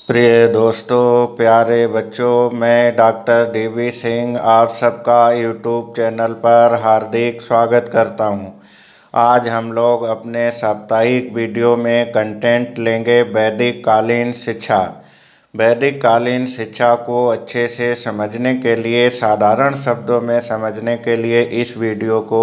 प्रिय दोस्तों, प्यारे बच्चों, मैं डॉक्टर DB सिंह आप सबका यूट्यूब चैनल पर हार्दिक स्वागत करता हूं। आज हम लोग अपने साप्ताहिक वीडियो में कंटेंट लेंगे वैदिक कालीन शिक्षा। वैदिक कालीन शिक्षा को अच्छे से समझने के लिए, साधारण शब्दों में समझने के लिए इस वीडियो को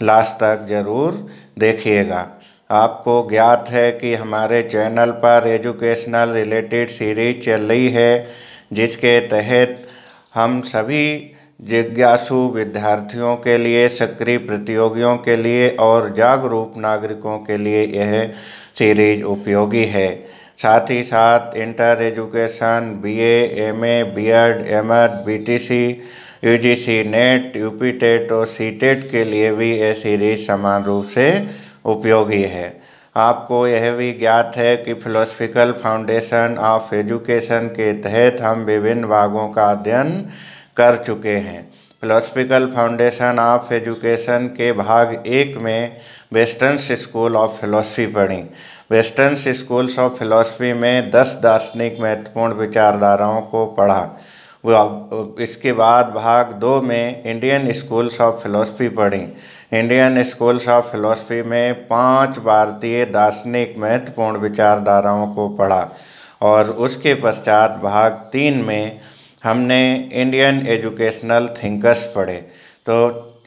लास्ट तक ज़रूर देखिएगा। आपको ज्ञात है कि हमारे चैनल पर एजुकेशनल रिलेटेड सीरीज चल रही है, जिसके तहत हम सभी जिज्ञासु विद्यार्थियों के लिए, सक्रिय प्रतियोगियों के लिए और जागरूक नागरिकों के लिए यह सीरीज उपयोगी है। साथ ही साथ inter education, BA, MA, B.Ed, M.Ed, BTC, UGC, NET, UP TET और CTET के लिए भी यह सीरीज समान रूप से उपयोगी है। आपको यह भी ज्ञात है कि फिलोसफिकल फाउंडेशन ऑफ एजुकेशन के तहत हम विभिन्न भागों का अध्ययन कर चुके हैं। फिलोसफिकल फाउंडेशन ऑफ एजुकेशन के भाग 1 में वेस्टर्न स्कूल ऑफ फिलोसफी पढ़ी। वेस्टर्न स्कूल्स ऑफ फिलोसफी में 10 दार्शनिक महत्वपूर्ण विचारधाराओं को पढ़ा। इसके बाद भाग 2 में इंडियन स्कूल्स ऑफ फिलोसफी पढ़ी। इंडियन स्कूल्स ऑफ फिलोसफी में 5 भारतीय दार्शनिक महत्वपूर्ण विचारधाराओं को पढ़ा। और उसके पश्चात भाग 3 में हमने इंडियन एजुकेशनल थिंकर्स पढ़े। तो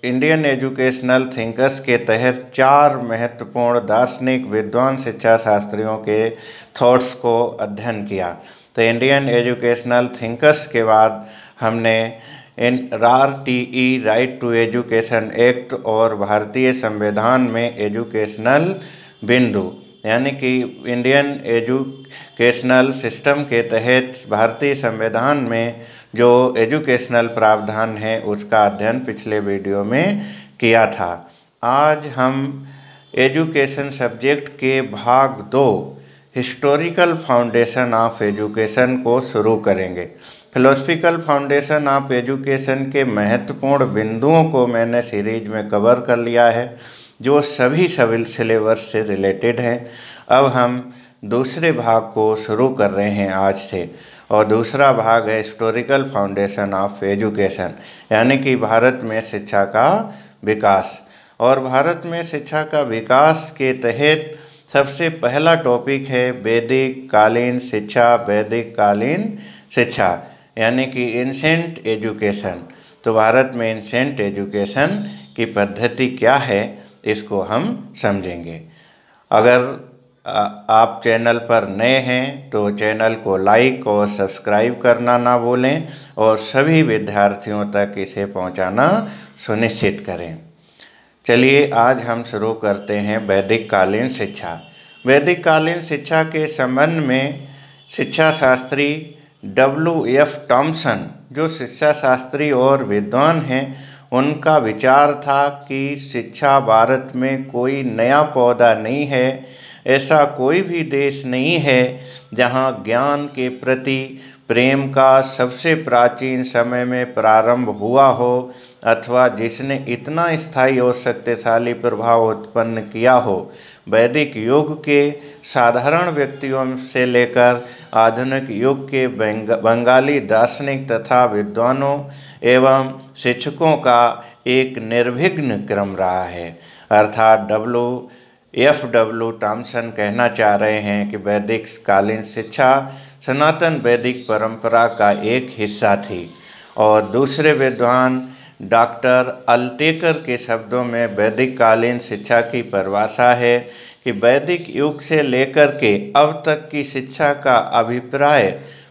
इंडियन एजुकेशनल थिंकर्स के तहत 4 महत्वपूर्ण दार्शनिक विद्वान शिक्षा शास्त्रियों के थॉट्स को अध्ययन किया। तो इंडियन एजुकेशनल थिंकर्स के बाद हमने RTE right to education act और भारतीय संविधान में एजुकेशनल बिंदु, यानी कि इंडियन एजुकेशनल सिस्टम के तहत भारतीय संविधान में जो एजुकेशनल प्रावधान है उसका अध्ययन पिछले वीडियो में किया था। आज हम एजुकेशन सब्जेक्ट के भाग 2 हिस्टोरिकल फाउंडेशन ऑफ एजुकेशन को शुरू करेंगे। फिलोसफिकल फाउंडेशन ऑफ एजुकेशन के महत्वपूर्ण बिंदुओं को मैंने सीरीज में कवर कर लिया है, जो सभी सिलेबस से रिलेटेड हैं। अब हम दूसरे भाग को शुरू कर रहे हैं आज से, और दूसरा भाग है हिस्टोरिकल फाउंडेशन ऑफ एजुकेशन, यानी कि भारत में शिक्षा का विकास। और भारत में शिक्षा का विकास के तहत सबसे पहला टॉपिक है वैदिक कालीन शिक्षा। वैदिक कालीन शिक्षा यानी कि एंसेंट एजुकेशन। तो भारत में एंसेंट एजुकेशन की पद्धति क्या है, इसको हम समझेंगे। अगर आप चैनल पर नए हैं तो चैनल को लाइक और सब्सक्राइब करना ना भूलें, और सभी विद्यार्थियों तक इसे पहुंचाना सुनिश्चित करें। चलिए आज हम शुरू करते हैं वैदिक कालीन शिक्षा। वैदिक कालीन शिक्षा के संबंध में शिक्षा शास्त्री WF टॉमसन, जो शिक्षा शास्त्री और विद्वान हैं, उनका विचार था कि शिक्षा भारत में कोई नया पौधा नहीं है। ऐसा कोई भी देश नहीं है जहां ज्ञान के प्रति प्रेम का सबसे प्राचीन समय में प्रारंभ हुआ हो, अथवा जिसने इतना स्थायी और शक्तिशाली प्रभाव उत्पन्न किया हो। वैदिक युग के साधारण व्यक्तियों से लेकर आधुनिक युग के बंगाली दार्शनिक तथा विद्वानों एवं शिक्षकों का एक निर्विघ्न क्रम रहा है। अर्थात WF टॉमसन कहना चाह रहे हैं कि वैदिक कालीन शिक्षा सनातन वैदिक परंपरा का एक हिस्सा थी। और दूसरे विद्वान डॉक्टर अल्तेकर के शब्दों में वैदिक कालीन शिक्षा की परिभाषा है कि वैदिक युग से लेकर के अब तक की शिक्षा का अभिप्राय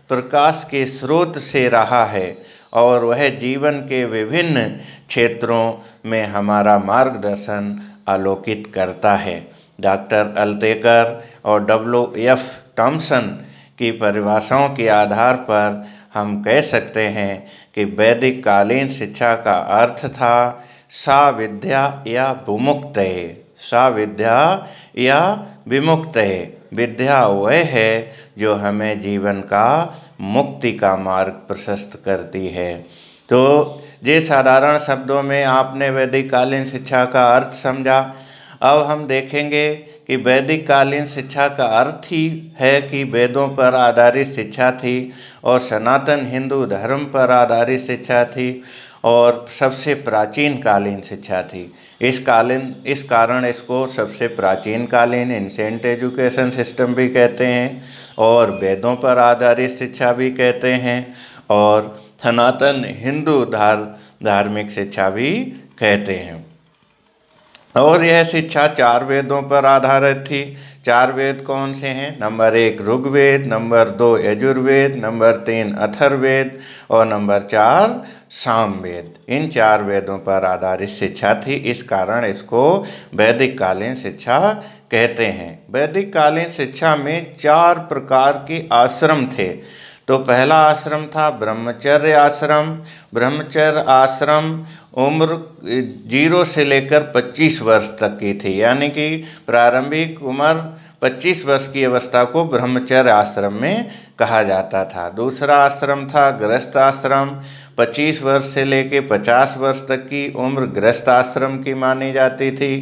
प्रकाश के स्रोत से रहा है, और वह जीवन के विभिन्न क्षेत्रों में हमारा मार्गदर्शन आलोकित करता है। डॉक्टर अल्तेकर और WF टॉमसन की परिभाषाओं के आधार पर हम कह सकते हैं कि वैदिक कालीन शिक्षा का अर्थ था सा विद्या या विमुक्तये। सा विद्या या विमुक्तये, विद्या वह है जो हमें जीवन का मुक्ति का मार्ग प्रशस्त करती है। तो ये साधारण शब्दों में आपने वैदिक कालीन शिक्षा का अर्थ समझा। अब हम देखेंगे कि वैदिक कालीन शिक्षा का अर्थ ही है कि वेदों पर आधारित शिक्षा थी और सनातन हिंदू धर्म पर आधारित शिक्षा थी और सबसे प्राचीन कालीन शिक्षा थी। इस कारण इसको सबसे प्राचीन कालीन एंशिएंट एजुकेशन सिस्टम भी कहते हैं और वेदों पर आधारित शिक्षा भी कहते हैं और सनातन हिंदू धार्मिक शिक्षा भी कहते हैं। और यह शिक्षा 4 वेदों पर आधारित थी। 4 वेद कौन से हैं? Number 1 Rigveda, number 2 Yajurveda, number 3 Atharvaveda और नंबर 4 सामवेद। इन 4 वेदों पर आधारित शिक्षा थी, इस कारण इसको वैदिक कालीन शिक्षा कहते हैं। वैदिक कालीन शिक्षा में 4 प्रकार के आश्रम थे। तो पहला आश्रम था ब्रह्मचर्य आश्रम। ब्रह्मचर्य आश्रम उम्र 0 से लेकर 25 वर्ष तक की थी, यानी कि प्रारंभिक उम्र 25 वर्ष की अवस्था को ब्रह्मचर्य आश्रम में कहा जाता था। दूसरा आश्रम था गृहस्थ आश्रम। 25 वर्ष से लेकर 50 वर्ष तक की उम्र गृहस्थ आश्रम की मानी जाती थी।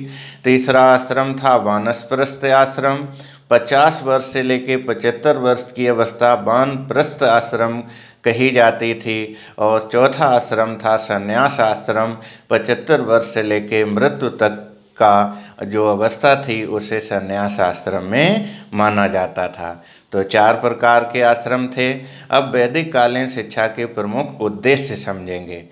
तीसरा आश्रम था वानप्रस्थ आश्रम। 50 वर्ष से लेकर 75 वर्ष की अवस्था वानप्रस्थ आश्रम कही जाती थी। और चौथा आश्रम था संन्यास आश्रम। 75 वर्ष से लेकर मृत्यु तक का जो अवस्था थी उसे संन्यास आश्रम में माना जाता था। तो 4 प्रकार के आश्रम थे। अब वैदिक कालीन शिक्षा के प्रमुख उद्देश्य समझेंगे।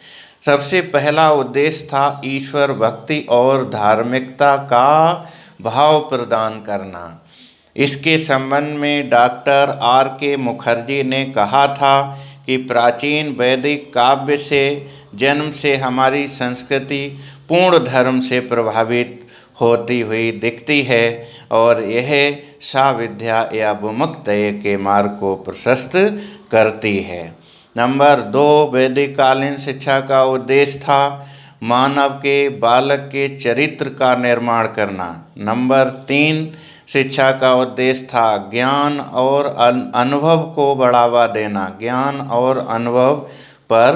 सबसे पहला उद्देश्य था ईश्वर भक्ति और धार्मिकता का भाव प्रदान करना। इसके संबंध में डॉक्टर R.K. मुखर्जी ने कहा था कि प्राचीन वैदिक काव्य से जन्म से हमारी संस्कृति पूर्ण धर्म से प्रभावित होती हुई दिखती है और यह साविद्या या विमुक्तय के मार्ग को प्रशस्त करती है। नंबर 2 वैदिक कालीन शिक्षा का उद्देश्य था मानव के बालक के चरित्र का निर्माण करना। नंबर 3 शिक्षा का उद्देश्य था ज्ञान और अनुभव को बढ़ावा देना, ज्ञान और अनुभव पर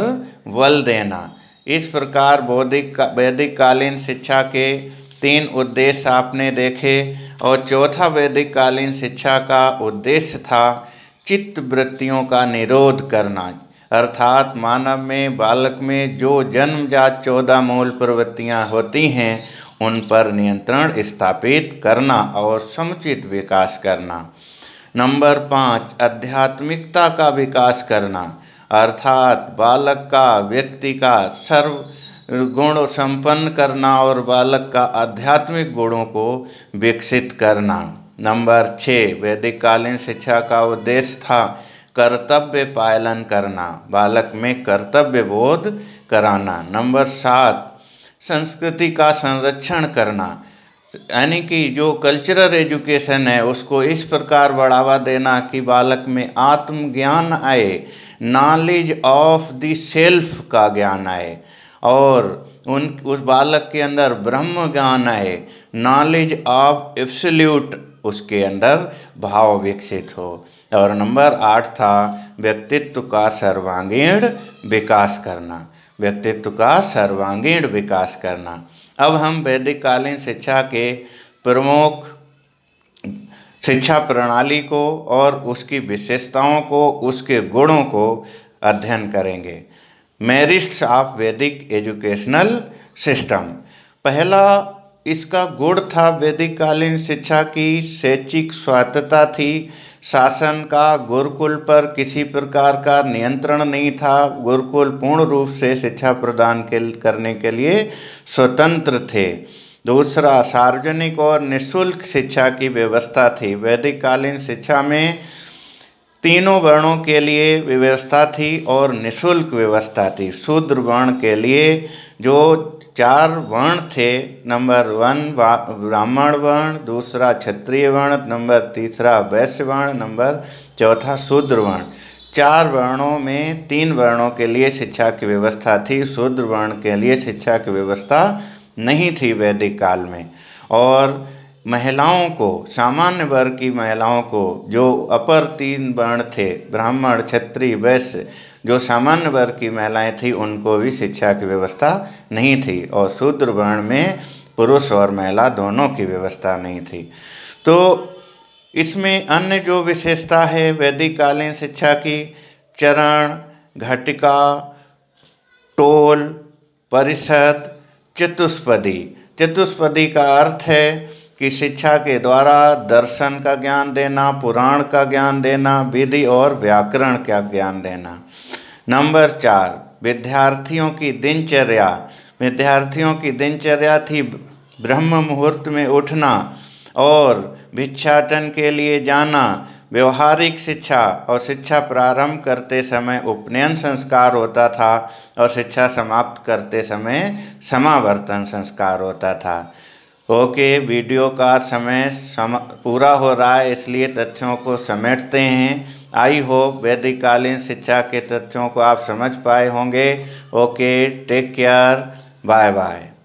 बल देना। इस प्रकार वैदिक कालीन शिक्षा के 3 उद्देश्य आपने देखे। और चौथा वैदिक कालीन शिक्षा का उद्देश्य था चित्त वृत्तियों का निरोध करना, अर्थात मानव में बालक में जो जन्मजात 14 मूल प्रवृत्तियां होती हैं उन पर नियंत्रण स्थापित करना और समुचित विकास करना। नंबर 5 आध्यात्मिकता का विकास करना, अर्थात बालक का व्यक्ति का सर्व गुण संपन्न करना और बालक का आध्यात्मिक गुणों को विकसित करना। नंबर 6 वैदिक कालीन शिक्षा का उद्देश्य था कर्तव्य पालन करना, बालक में कर्तव्य बोध कराना। नंबर 7 संस्कृति का संरक्षण करना, यानी कि जो कल्चरल एजुकेशन है उसको इस प्रकार बढ़ावा देना कि बालक में आत्मज्ञान आए, नॉलेज ऑफ द सेल्फ का ज्ञान आए और उस बालक के अंदर ब्रह्म ज्ञान आए, नॉलेज ऑफ एब्सोल्यूट उसके अंदर भाव विकसित हो। और नंबर 8 था व्यक्तित्व का सर्वांगीण विकास करना, व्यक्तित्व का सर्वांगीण विकास करना। अब हम वैदिक कालीन शिक्षा के प्रमुख शिक्षा प्रणाली को और उसकी विशेषताओं को, उसके गुणों को अध्ययन करेंगे। मेरिट्स ऑफ वैदिक एजुकेशनल सिस्टम। पहला इसका गुण था वैदिक कालीन शिक्षा की शैक्षिक स्वायत्तता थी। शासन का गुरुकुल पर किसी प्रकार का नियंत्रण नहीं था। गुरुकुल पूर्ण रूप से शिक्षा प्रदान करने के लिए स्वतंत्र थे। दूसरा सार्वजनिक और निःशुल्क शिक्षा की व्यवस्था थी। वैदिक कालीन शिक्षा में तीनों वर्णों के लिए व्यवस्था थी और निःशुल्क व्यवस्था थी। शूद्र वर्ण के लिए जो 4 वर्ण थे, नंबर 1 ब्राह्मण वर्ण, दूसरा क्षत्रिय वर्ण, नंबर 3 वैश्य वर्ण, नंबर 4 शूद्र वर्ण। 4 वर्णों में 3 वर्णों के लिए शिक्षा की व्यवस्था थी, शूद्र वर्ण के लिए शिक्षा की व्यवस्था नहीं थी वैदिक काल में। और महिलाओं को, सामान्य वर्ग की महिलाओं को, जो अपर 3 वर्ण थे ब्राह्मण क्षत्रिय वैश्य, जो सामान्य वर्ग की महिलाएं थीं उनको भी शिक्षा की व्यवस्था नहीं थी। और शूद्र वर्ण में पुरुष और महिला दोनों की व्यवस्था नहीं थी। तो इसमें अन्य जो विशेषता है वैदिक कालीन शिक्षा की, चरण, घटिका, टोल, परिषद, चतुष्पदी। चतुष्पदी का अर्थ है कि शिक्षा के द्वारा दर्शन का ज्ञान देना, पुराण का ज्ञान देना, विधि और व्याकरण का ज्ञान देना। नंबर 4, विद्यार्थियों की दिनचर्या। विद्यार्थियों की दिनचर्या थी ब्रह्म मुहूर्त में उठना और भिक्षाटन के लिए जाना, व्यवहारिक शिक्षा, और शिक्षा प्रारंभ करते समय उपनयन संस्कार होता था और शिक्षा समाप्त करते समय समावर्तन संस्कार होता था। ओके, वीडियो का समय पूरा हो रहा है, इसलिए तथ्यों को समेटते हैं। आई होप वैदिक कालीन शिक्षा के तथ्यों को आप समझ पाए होंगे। Okay, take care, bye bye.